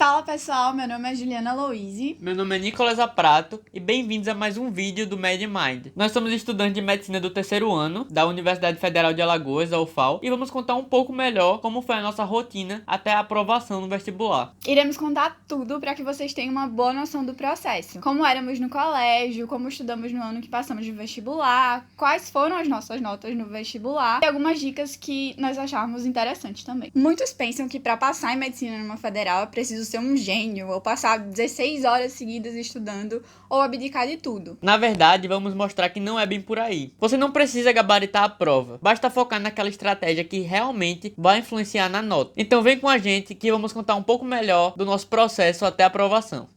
Fala pessoal, meu nome é Juliana Louise. Meu nome é Nicolas Aprato e bem-vindos a mais um vídeo do MedMind. Nós somos estudantes de medicina do terceiro ano da Universidade Federal de Alagoas, a UFAL, e vamos contar um pouco melhor como foi a nossa rotina até a aprovação no vestibular. Iremos contar tudo para que vocês tenham uma boa noção do processo. Como éramos no colégio, como estudamos no ano que passamos de vestibular, quais foram as nossas notas no vestibular e algumas dicas que nós achávamos interessantes também. Muitos pensam que para passar em medicina numa federal é preciso ser um gênio, ou passar 16 horas seguidas estudando, ou abdicar de tudo. Na verdade, vamos mostrar que não é bem por aí. Você não precisa gabaritar a prova, basta focar naquela estratégia que realmente vai influenciar na nota. Então vem com a gente que vamos contar um pouco melhor do nosso processo até a aprovação.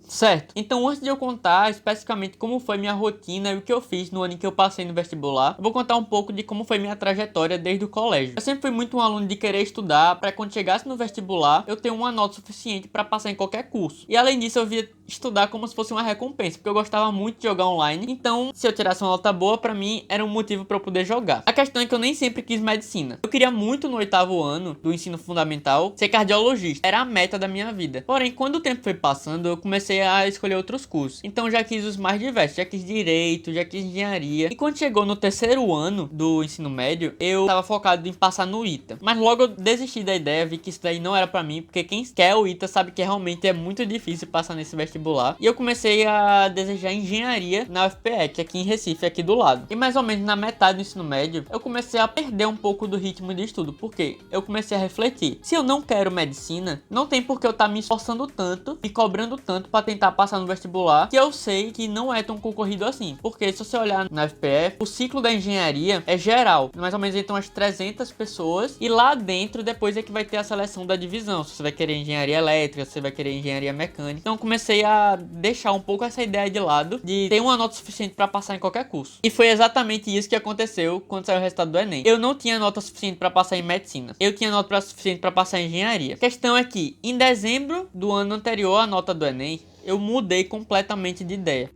Certo, então antes de eu contar especificamente como foi minha rotina e o que eu fiz no ano em que eu passei no vestibular, eu vou contar um pouco de como foi minha trajetória desde o colégio. Eu sempre fui muito um aluno de querer estudar para quando chegasse no vestibular eu ter uma nota suficiente para passar em qualquer curso. E além disso eu via estudar como se fosse uma recompensa, porque eu gostava muito de jogar online, então se eu tirasse uma nota boa, para mim era um motivo para eu poder jogar. A questão é que eu nem sempre quis medicina. Eu queria muito no 8º ano do ensino fundamental ser cardiologista, era a meta da minha vida. Porém, quando o tempo foi passando, eu comecei a escolher outros cursos. Então já quis os mais diversos, já quis direito, já quis engenharia. E quando chegou no terceiro ano do ensino médio, eu tava focado em passar no ITA. Mas logo eu desisti da ideia, vi que isso daí não era pra mim, porque quem quer o ITA sabe que realmente é muito difícil passar nesse vestibular. E eu comecei a desejar engenharia na UFPE, que é aqui em Recife, aqui do lado. E mais ou menos na metade do ensino médio, eu comecei a perder um pouco do ritmo de estudo. Por quê? Eu comecei a refletir. Se eu não quero medicina, não tem por que eu estar me esforçando tanto e cobrando tanto pra tentar passar no vestibular, que eu sei que não é tão concorrido assim. Porque se você olhar na UFPE, o ciclo da engenharia é geral. Mais ou menos então umas 300 pessoas. E lá dentro depois é que vai ter a seleção da divisão. Se você vai querer engenharia elétrica, se você vai querer engenharia mecânica. Então eu comecei a deixar um pouco essa ideia de lado, de ter uma nota suficiente para passar em qualquer curso. E foi exatamente isso que aconteceu quando saiu o resultado do Enem. Eu não tinha nota suficiente para passar em medicina. Eu tinha nota suficiente para passar em engenharia. A questão é que em dezembro do ano anterior à nota do Enem, eu mudei completamente de ideia.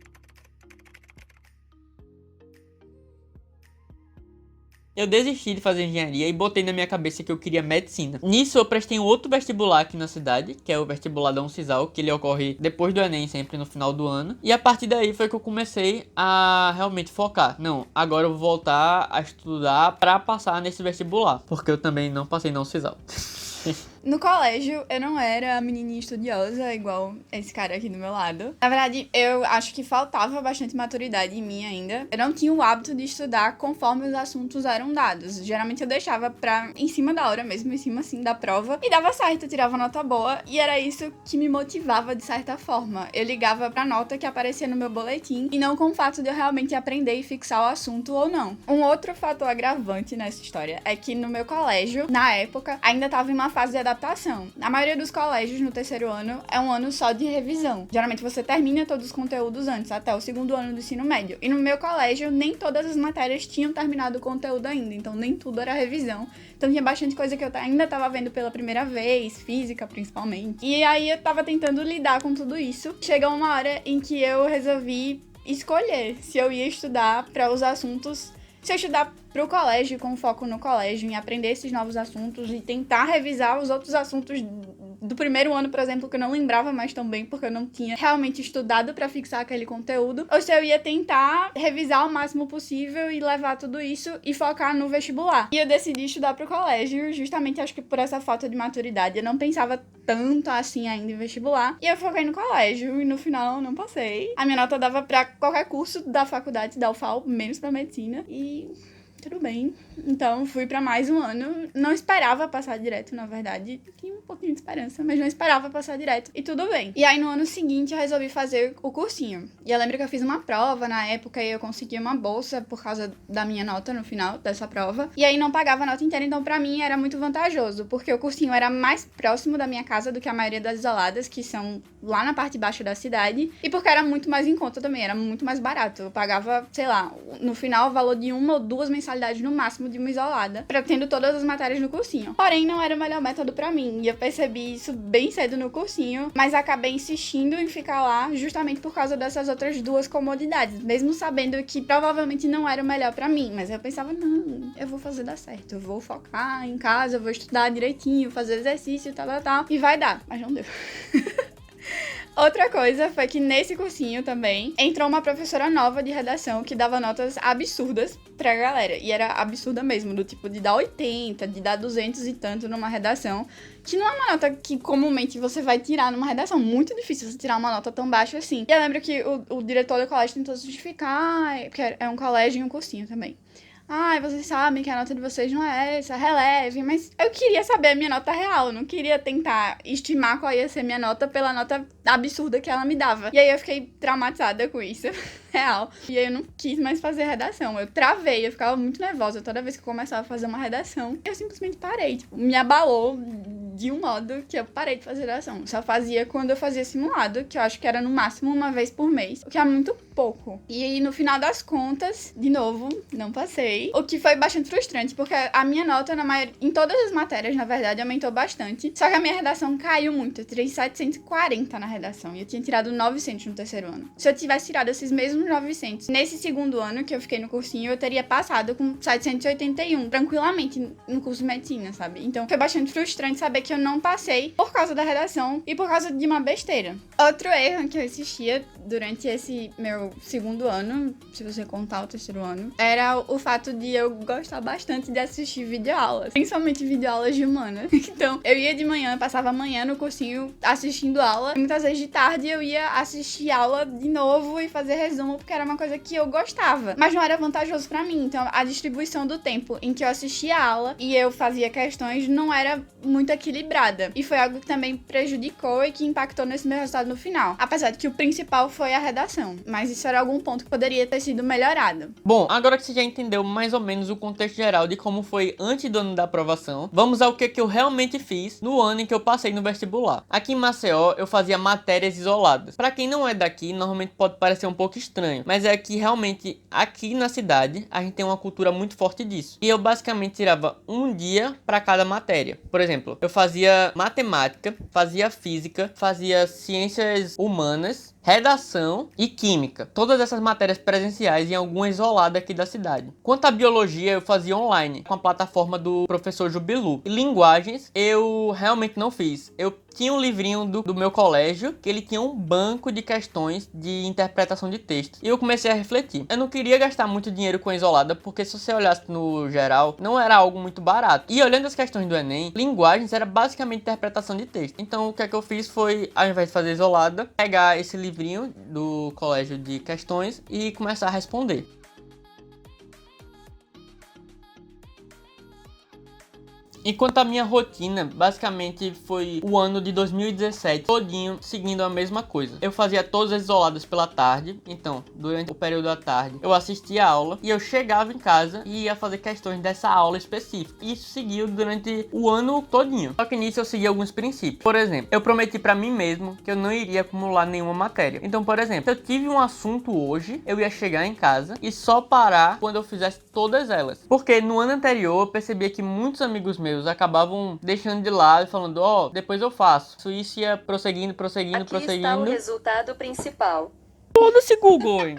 Eu desisti de fazer engenharia e botei na minha cabeça que eu queria medicina. Nisso eu prestei um outro vestibular aqui na cidade, que é o vestibular da Uncisal, que ele ocorre depois do Enem, sempre no final do ano. E a partir daí foi que eu comecei a realmente focar. Não, agora eu vou voltar a estudar pra passar nesse vestibular, porque eu também não passei na Uncisal. No colégio, eu não era a menininha estudiosa, igual esse cara aqui do meu lado. Na verdade, eu acho que faltava bastante maturidade em mim ainda. Eu não tinha o hábito de estudar conforme os assuntos eram dados. Geralmente eu deixava em cima da hora mesmo, em cima, assim, da prova. E dava certo, eu tirava nota boa. E era isso que me motivava, de certa forma. Eu ligava pra nota que aparecia no meu boletim, e não com o fato de eu realmente aprender e fixar o assunto ou não. Um outro fator agravante nessa história é que no meu colégio, na época, ainda tava em uma fase de adaptação. A maioria dos colégios no terceiro ano é um ano só de revisão. Geralmente você termina todos os conteúdos antes, até o 2º ano do ensino médio. E no meu colégio, nem todas as matérias tinham terminado o conteúdo ainda, então nem tudo era revisão. Então tinha bastante coisa que eu ainda tava vendo pela primeira vez, física principalmente. E aí eu tava tentando lidar com tudo isso. Chegou uma hora em que eu resolvi escolher se eu ia estudar para os assuntos. Se eu estudar pro colégio, com foco no colégio, em aprender esses novos assuntos e tentar revisar os outros assuntos do primeiro ano, por exemplo, que eu não lembrava mais tão bem, porque eu não tinha realmente estudado pra fixar aquele conteúdo, ou se eu ia tentar revisar o máximo possível e levar tudo isso e focar no vestibular. E eu decidi estudar pro colégio, justamente acho que por essa falta de maturidade. Eu não pensava tanto assim ainda em vestibular, e eu foquei no colégio, e no final não passei. A minha nota dava pra qualquer curso da faculdade, da UFAL, menos pra medicina, e tudo bem. Então, fui pra mais um ano. Não esperava passar direto, na verdade. Tinha um pouquinho de esperança, mas não esperava passar direto. E tudo bem. E aí, no ano seguinte, eu resolvi fazer o cursinho. E eu lembro que eu fiz uma prova na época e eu consegui uma bolsa por causa da minha nota no final dessa prova. E aí, não pagava a nota inteira, então pra mim era muito vantajoso, porque o cursinho era mais próximo da minha casa do que a maioria das isoladas, que são lá na parte de baixo da cidade. E porque era muito mais em conta também, era muito mais barato. Eu pagava, sei lá, no final, o valor de uma ou duas mensalidades mensalidade no máximo de uma isolada, pra tendo todas as matérias no cursinho. Porém, não era o melhor método pra mim, e eu percebi isso bem cedo no cursinho, mas acabei insistindo em ficar lá justamente por causa dessas outras duas comodidades, mesmo sabendo que provavelmente não era o melhor pra mim, mas eu pensava, não, eu vou fazer dar certo, eu vou focar em casa, eu vou estudar direitinho, fazer exercício, tal, e vai dar, mas não deu. Outra coisa foi que nesse cursinho também entrou uma professora nova de redação que dava notas absurdas pra galera. E era absurda mesmo, do tipo de dar 80, de dar 200 e tanto numa redação, que não é uma nota que comumente você vai tirar numa redação. Muito difícil você tirar uma nota tão baixa assim. E eu lembro que o diretor do colégio tentou justificar, porque é um colégio e um cursinho também. Ai, vocês sabem que a nota de vocês não é essa, releve, mas eu queria saber a minha nota real, eu não queria tentar estimar qual ia ser a minha nota pela nota absurda que ela me dava. E aí eu fiquei traumatizada com isso, real. E aí eu não quis mais fazer redação, eu travei, eu ficava muito nervosa toda vez que eu começava a fazer uma redação. Eu simplesmente parei, tipo, me abalou de um modo que eu parei de fazer redação. Só fazia quando eu fazia simulado, que eu acho que era no máximo uma vez por mês, o que é muito pouco. E aí no final das contas, de novo, não passei. O que foi bastante frustrante, porque a minha nota em todas as matérias, na verdade, aumentou bastante. Só que a minha redação caiu muito. Eu tirei 740 na redação e eu tinha tirado 900 no terceiro ano. Se eu tivesse tirado esses mesmos 900 nesse segundo ano que eu fiquei no cursinho, eu teria passado com 781, tranquilamente, no curso de medicina, sabe? Então foi bastante frustrante saber que eu não passei por causa da redação e por causa de uma besteira. Outro erro que eu assistia durante esse meu segundo ano, se você contar o terceiro ano, era o fato de eu gostar bastante de assistir videoaulas, principalmente videoaulas de humanas. Então, eu ia de manhã, passava a manhã no cursinho assistindo aula, e muitas vezes de tarde eu ia assistir aula de novo e fazer resumo, porque era uma coisa que eu gostava, mas não era vantajoso pra mim. Então, a distribuição do tempo em que eu assistia a aula e eu fazia questões não era muito equilibrada, e foi algo que também prejudicou e que impactou nesse meu resultado no final, apesar de que o principal foi a redação, mas isso era algum ponto que poderia ter sido melhorado. Bom, agora que você já entendeu mais ou menos o contexto geral de como foi antes do ano da aprovação, vamos ao que eu realmente fiz no ano em que eu passei no vestibular. Aqui em Maceió, eu fazia matérias isoladas. Pra quem não é daqui, normalmente pode parecer um pouco estranho, mas é que realmente aqui na cidade a gente tem uma cultura muito forte disso. E eu basicamente tirava um dia pra cada matéria. Por exemplo, eu fazia matemática, fazia física, fazia ciências humanas, redação e química. Todas essas matérias presenciais em alguma isolada aqui da cidade. Quanto à biologia, eu fazia online, com a plataforma do professor Jubilu. E linguagens, eu realmente não fiz. Eu tinha um livrinho do meu colégio, que ele tinha um banco de questões de interpretação de texto. E eu comecei a refletir. Eu não queria gastar muito dinheiro com a isolada, porque se você olhasse no geral, não era algo muito barato. E olhando as questões do Enem, linguagens era basicamente interpretação de texto. Então o que é que eu fiz foi, ao invés de fazer isolada, pegar esse livrinho do colégio de questões e começar a responder. Enquanto a minha rotina, basicamente foi o ano de 2017 todinho seguindo a mesma coisa. Eu fazia todas as isoladas pela tarde, então durante o período da tarde eu assistia a aula e eu chegava em casa e ia fazer questões dessa aula específica. Isso seguiu durante o ano todinho. Só que nisso eu segui alguns princípios. Por exemplo, eu prometi pra mim mesmo que eu não iria acumular nenhuma matéria. Então, por exemplo, se eu tive um assunto hoje, eu ia chegar em casa e só parar quando eu fizesse todas elas. Porque no ano anterior eu percebia que muitos amigos meus acabavam deixando de lado e falando, ó, depois eu faço. Isso ia prosseguindo. Aqui está o resultado principal. Foda-se, Google, hein?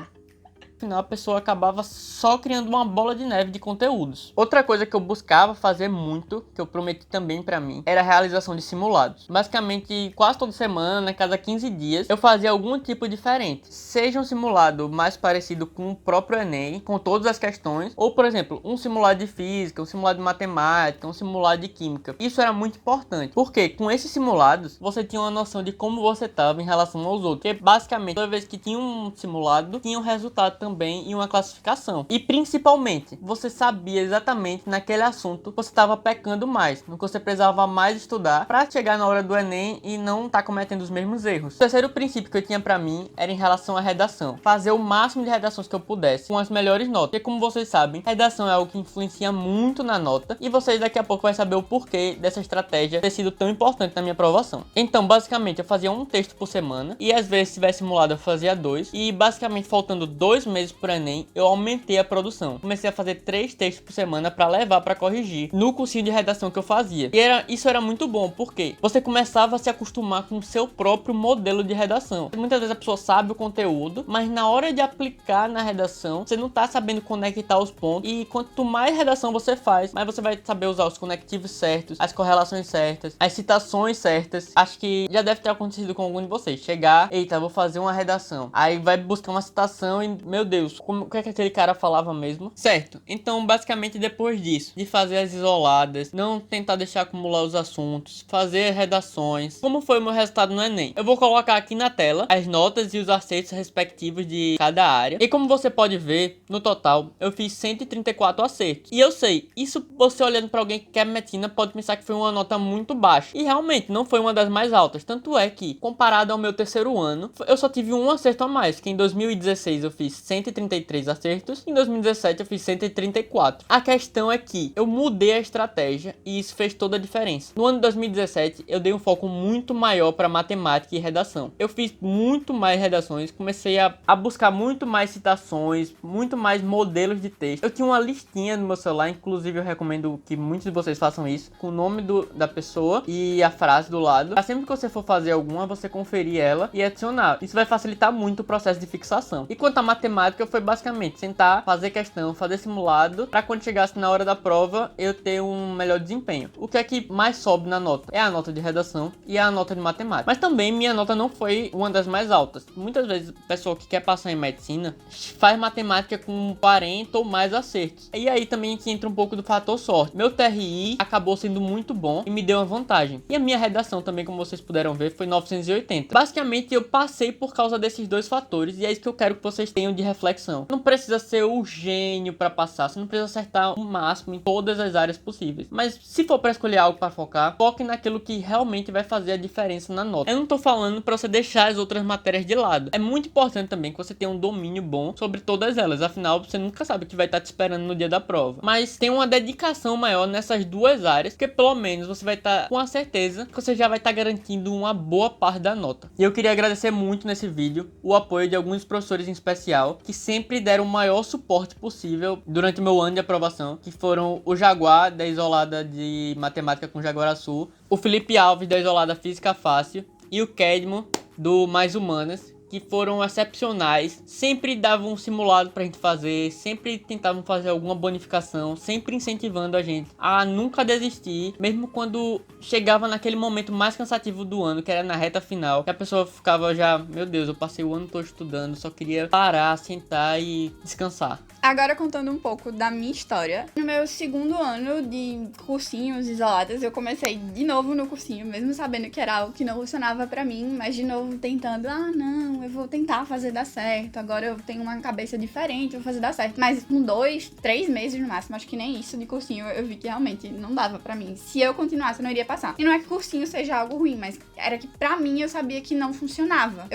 Final a pessoa acabava só criando uma bola de neve de conteúdos. Outra coisa que eu buscava fazer muito, que eu prometi também pra mim, era a realização de simulados. Basicamente, quase toda semana, cada 15 dias, eu fazia algum tipo diferente. Seja um simulado mais parecido com o próprio Enem, com todas as questões, ou, por exemplo, um simulado de física, um simulado de matemática, um simulado de química. Isso era muito importante, porque com esses simulados, você tinha uma noção de como você estava em relação aos outros. Porque, basicamente, toda vez que tinha um simulado, tinha um resultado também e uma classificação. E principalmente, você sabia exatamente naquele assunto que você estava pecando mais, no que você precisava mais estudar para chegar na hora do Enem e não estar cometendo os mesmos erros. O terceiro princípio que eu tinha para mim era em relação à redação. Fazer o máximo de redações que eu pudesse com as melhores notas. Porque como vocês sabem, redação é algo que influencia muito na nota e vocês daqui a pouco vão saber o porquê dessa estratégia ter sido tão importante na minha aprovação. Então, basicamente, eu fazia um texto por semana e às vezes, se tivesse simulado, eu fazia 2 e basicamente faltando 2 meses meses pro Enem, eu aumentei a produção. Comecei a fazer 3 textos por semana pra levar pra corrigir no cursinho de redação que eu fazia. E isso era muito bom, porque você começava a se acostumar com o seu próprio modelo de redação. Muitas vezes a pessoa sabe o conteúdo, mas na hora de aplicar na redação, você não tá sabendo conectar os pontos. E quanto mais redação você faz, mais você vai saber usar os conectivos certos, as correlações certas, as citações certas. Acho que já deve ter acontecido com algum de vocês. Chegar, eita, vou fazer uma redação. Aí vai buscar uma citação e, meu Deus, o que é que aquele cara falava mesmo? Certo. Então, basicamente, depois disso, de fazer as isoladas, não tentar deixar acumular os assuntos, fazer redações. Como foi o meu resultado no Enem? Eu vou colocar aqui na tela as notas e os acertos respectivos de cada área. E como você pode ver, no total, eu fiz 134 acertos. E eu sei, isso você olhando para alguém que quer medicina pode pensar que foi uma nota muito baixa. E realmente não foi uma das mais altas. Tanto é que, comparado ao meu terceiro ano, eu só tive um acerto a mais. Que em 2016 eu fiz 133 acertos. Em 2017 eu fiz 134. A questão é que eu mudei a estratégia e isso fez toda a diferença. No ano de 2017 eu dei um foco muito maior para matemática e redação. Eu fiz muito mais redações, comecei a buscar muito mais citações, muito mais modelos de texto. Eu tinha uma listinha no meu celular, inclusive eu recomendo que muitos de vocês façam isso, com o nome da pessoa e a frase do lado. Sempre que você for fazer alguma, você conferir ela e adicionar. Isso vai facilitar muito o processo de fixação. E quanto à matemática, foi basicamente sentar, fazer questão, fazer simulado, para quando chegasse na hora da prova, eu ter um melhor desempenho. O que é que mais sobe na nota? É a nota de redação e a nota de matemática. Mas também minha nota não foi uma das mais altas. Muitas vezes a pessoa que quer passar em medicina faz matemática com 40 ou mais acertos. E aí também que entra um pouco do fator sorte. Meu TRI acabou sendo muito bom e me deu uma vantagem. E a minha redação também, como vocês puderam ver, foi 980. Basicamente eu passei por causa desses dois fatores e é isso que eu quero que vocês tenham de reflexão. Não precisa ser o gênio para passar, você não precisa acertar o máximo em todas as áreas possíveis. Mas se for para escolher algo para focar, foque naquilo que realmente vai fazer a diferença na nota. Eu não tô falando para você deixar as outras matérias de lado. É muito importante também que você tenha um domínio bom sobre todas elas. Afinal, você nunca sabe o que vai estar te esperando no dia da prova. Mas tem uma dedicação maior nessas duas áreas, porque pelo menos você vai estar com a certeza que você já vai estar garantindo uma boa parte da nota. E eu queria agradecer muito nesse vídeo o apoio de alguns professores em especial, que sempre deram o maior suporte possível durante o meu ano de aprovação, que foram o Jaguar, da Isolada de Matemática com Jaguaraçu, o Felipe Alves, da Isolada Física Fácil, e o Kedmo, do Mais Humanas, que foram excepcionais, sempre davam um simulado pra gente fazer, sempre tentavam fazer alguma bonificação, sempre incentivando a gente a nunca desistir, mesmo quando chegava naquele momento mais cansativo do ano, que era na reta final, que a pessoa ficava já, meu Deus, eu passei o ano todo estudando, só queria parar, sentar e descansar. Agora contando um pouco da minha história. No meu segundo ano de cursinhos isolados, eu comecei de novo no cursinho, mesmo sabendo que era algo que não funcionava pra mim, mas de novo tentando, não, eu vou tentar fazer dar certo, agora eu tenho uma cabeça diferente, vou fazer dar certo. Mas com 2, 3 meses no máximo, acho que nem isso de cursinho, eu vi que realmente não dava pra mim. Se eu continuasse, eu não iria passar. E não é que cursinho seja algo ruim, mas era que pra mim eu sabia que não funcionava.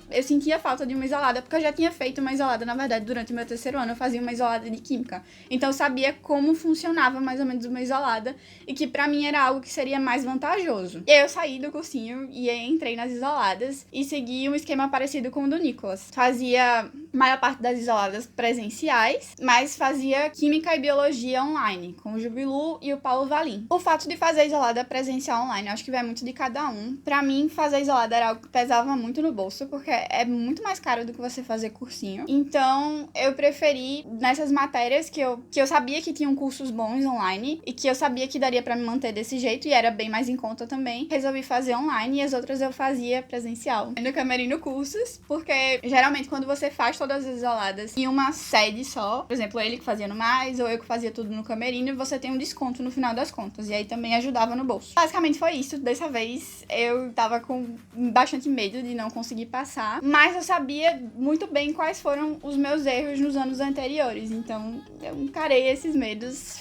Eu sentia falta de uma isolada, porque eu já tinha feito uma isolada, na verdade, durante o meu terceiro ano, eu fazia uma isolada de química. Então eu sabia como funcionava mais ou menos uma isolada e que pra mim era algo que seria mais vantajoso. E aí eu saí do cursinho e entrei nas isoladas e segui um esquema parecido com o do Nicolas. Fazia a maior parte das isoladas presenciais, mas fazia química e biologia online, com o Jubilu e o Paulo Valim. O fato de fazer isolada presencial online, eu acho que vai muito de cada um. Pra mim, fazer isolada era algo que pesava muito no bolso, porque é muito mais caro do que você fazer cursinho. Então, eu preferi nessas matérias que eu sabia que tinham cursos bons online e que eu sabia que daria pra me manter desse jeito e era bem mais em conta também. Resolvi fazer online e as outras eu fazia presencial. No Camerino Cursos, porque geralmente quando você faz todas as isoladas em uma sede só, por exemplo, ele que fazia no Mais ou eu que fazia tudo no Camerino, você tem um desconto no final das contas e aí também ajudava no bolso. Basicamente foi isso. Dessa vez eu tava com bastante medo de não conseguir passar, mas eu sabia muito bem quais foram os meus erros nos anos anteriores, então eu encarei esses medos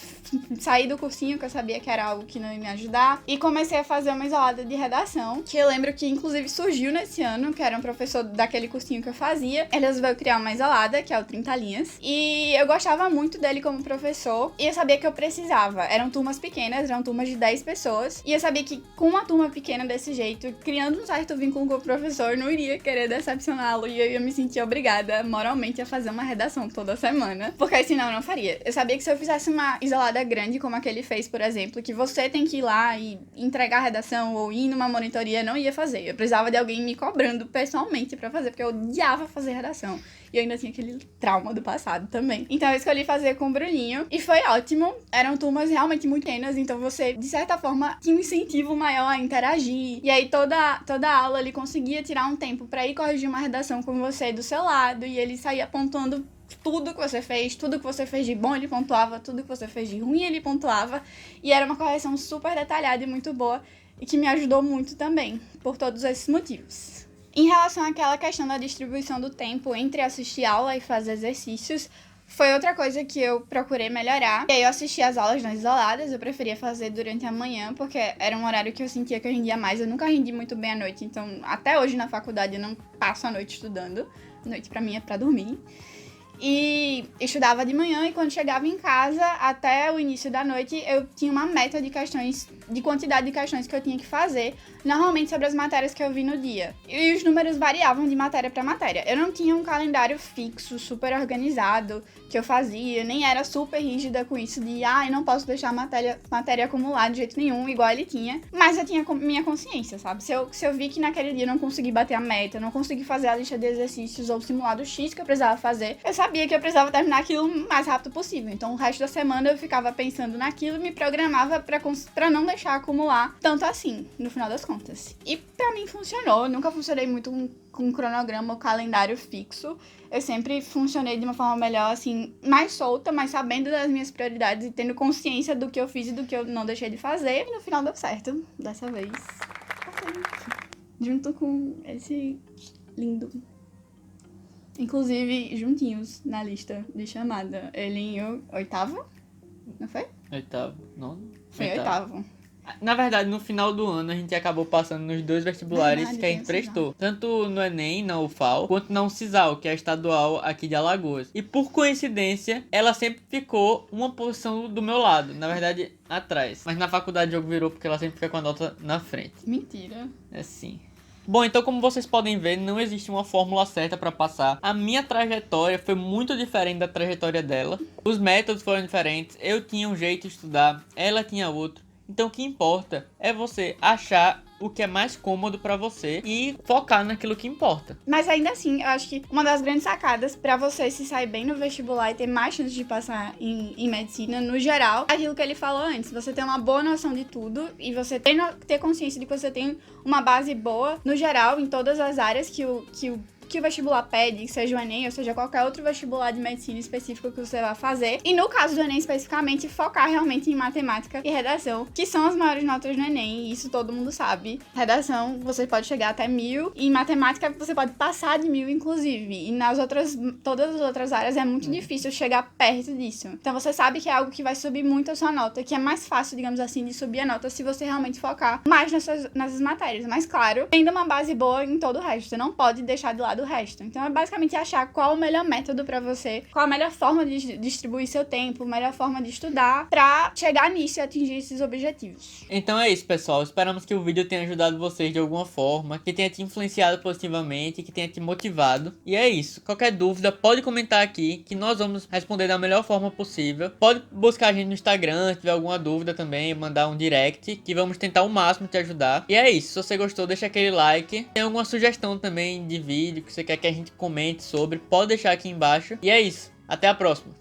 saí do cursinho, que eu sabia que era algo que não ia me ajudar, e comecei a fazer uma isolada de redação, que eu lembro que inclusive surgiu nesse ano, que era um professor daquele cursinho que eu fazia. Ele resolveu criar uma isolada, que é o 30 linhas, e eu gostava muito dele como professor, e eu sabia que eu precisava. Eram turmas pequenas, eram turmas de 10 pessoas, e eu sabia que com uma turma pequena desse jeito, criando um certo vínculo com o professor, não iria querer decepcioná-lo, e eu ia me sentir obrigada moralmente a fazer uma redação toda semana, porque senão eu não faria. Eu sabia que se eu fizesse uma isolada grande, como a que ele fez, por exemplo, que você tem que ir lá e entregar a redação ou ir numa monitoria, não ia fazer. Eu precisava de alguém me cobrando pessoalmente pra fazer, porque eu odiava fazer redação. E eu ainda tinha aquele trauma do passado também. Então eu escolhi fazer com o Bruninho. E foi ótimo. Eram turmas realmente muito pequenas. Então você, de certa forma, tinha um incentivo maior a interagir. E aí toda aula ele conseguia tirar um tempo pra ir corrigir uma redação com você do seu lado. E ele saía pontuando tudo que você fez. Tudo que você fez de bom ele pontuava. Tudo que você fez de ruim ele pontuava. E era uma correção super detalhada e muito boa. E que me ajudou muito também. Por todos esses motivos. Em relação àquela questão da distribuição do tempo entre assistir aula e fazer exercícios, foi outra coisa que eu procurei melhorar. E aí eu assisti as aulas não isoladas, eu preferia fazer durante a manhã, porque era um horário que eu sentia que eu rendia mais. Eu nunca rendi muito bem à noite, então até hoje na faculdade eu não passo a noite estudando. Noite pra mim é pra dormir. E estudava de manhã e quando chegava em casa, até o início da noite, eu tinha uma meta de questões, de quantidade de questões que eu tinha que fazer, normalmente sobre as matérias que eu vi no dia. E os números variavam de matéria para matéria. Eu não tinha um calendário fixo, super organizado, que eu fazia, nem era super rígida com isso de, eu não posso deixar matéria acumular de jeito nenhum, igual ele tinha. Mas eu tinha minha consciência, sabe? Se eu vi que naquele dia eu não consegui bater a meta, não consegui fazer a lista de exercícios ou o simulado X que eu precisava fazer, eu sabia que eu precisava terminar aquilo o mais rápido possível. Então o resto da semana eu ficava pensando naquilo e me programava pra não deixar acumular tanto assim, no final das contas. E pra mim funcionou. Eu nunca funcionei muito com um cronograma ou calendário fixo. Eu sempre funcionei de uma forma melhor, assim, mais solta, mas sabendo das minhas prioridades e tendo consciência do que eu fiz e do que eu não deixei de fazer. E no final deu certo, dessa vez. Junto com esse lindo. Inclusive, juntinhos na lista de chamada. Ele em oitavo? Não foi? Oitavo, nono? Foi oitavo. Na verdade, no final do ano, a gente acabou passando nos 2 vestibulares Verdade, que a gente prestou. Tanto no Enem, na UFAL, quanto na UNCISAL, que é a estadual aqui de Alagoas. E por coincidência, ela sempre ficou uma posição do meu lado. Na verdade, atrás. Mas na faculdade o jogo virou porque ela sempre fica com a nota na frente. Mentira. É sim. Bom, então como vocês podem ver, não existe uma fórmula certa para passar. A minha trajetória foi muito diferente da trajetória dela. Os métodos foram diferentes, eu tinha um jeito de estudar, ela tinha outro. Então o que importa é você achar o que é mais cômodo pra você e focar naquilo que importa. Mas ainda assim, eu acho que uma das grandes sacadas pra você se sair bem no vestibular e ter mais chance de passar em medicina, no geral, é aquilo que ele falou antes. Você ter uma boa noção de tudo e você ter consciência de que você tem uma base boa, no geral, em todas as áreas que o vestibular pede, seja o Enem ou seja qualquer outro vestibular de medicina específico que você vai fazer. E no caso do Enem especificamente, focar realmente em matemática e redação, que são as maiores notas no Enem, e isso todo mundo sabe. Redação, você pode chegar até 1000, e em matemática você pode passar de 1000, inclusive. E todas as outras áreas é muito difícil chegar perto disso. Então você sabe que é algo que vai subir muito a sua nota, que é mais fácil, digamos assim, de subir a nota se você realmente focar mais nessas matérias. Mas claro, tendo uma base boa em todo o resto, você não pode deixar de lado do resto. Então é basicamente achar qual o melhor método pra você, qual a melhor forma de distribuir seu tempo, a melhor forma de estudar pra chegar nisso e atingir esses objetivos. Então é isso, pessoal. Esperamos que o vídeo tenha ajudado vocês de alguma forma, que tenha te influenciado positivamente, que tenha te motivado. E é isso. Qualquer dúvida, pode comentar aqui, que nós vamos responder da melhor forma possível. Pode buscar a gente no Instagram, se tiver alguma dúvida também, mandar um direct, que vamos tentar o máximo te ajudar. E é isso. Se você gostou, deixa aquele like. Tem alguma sugestão também de vídeo que você quer que a gente comente sobre, pode deixar aqui embaixo. E é isso, até a próxima.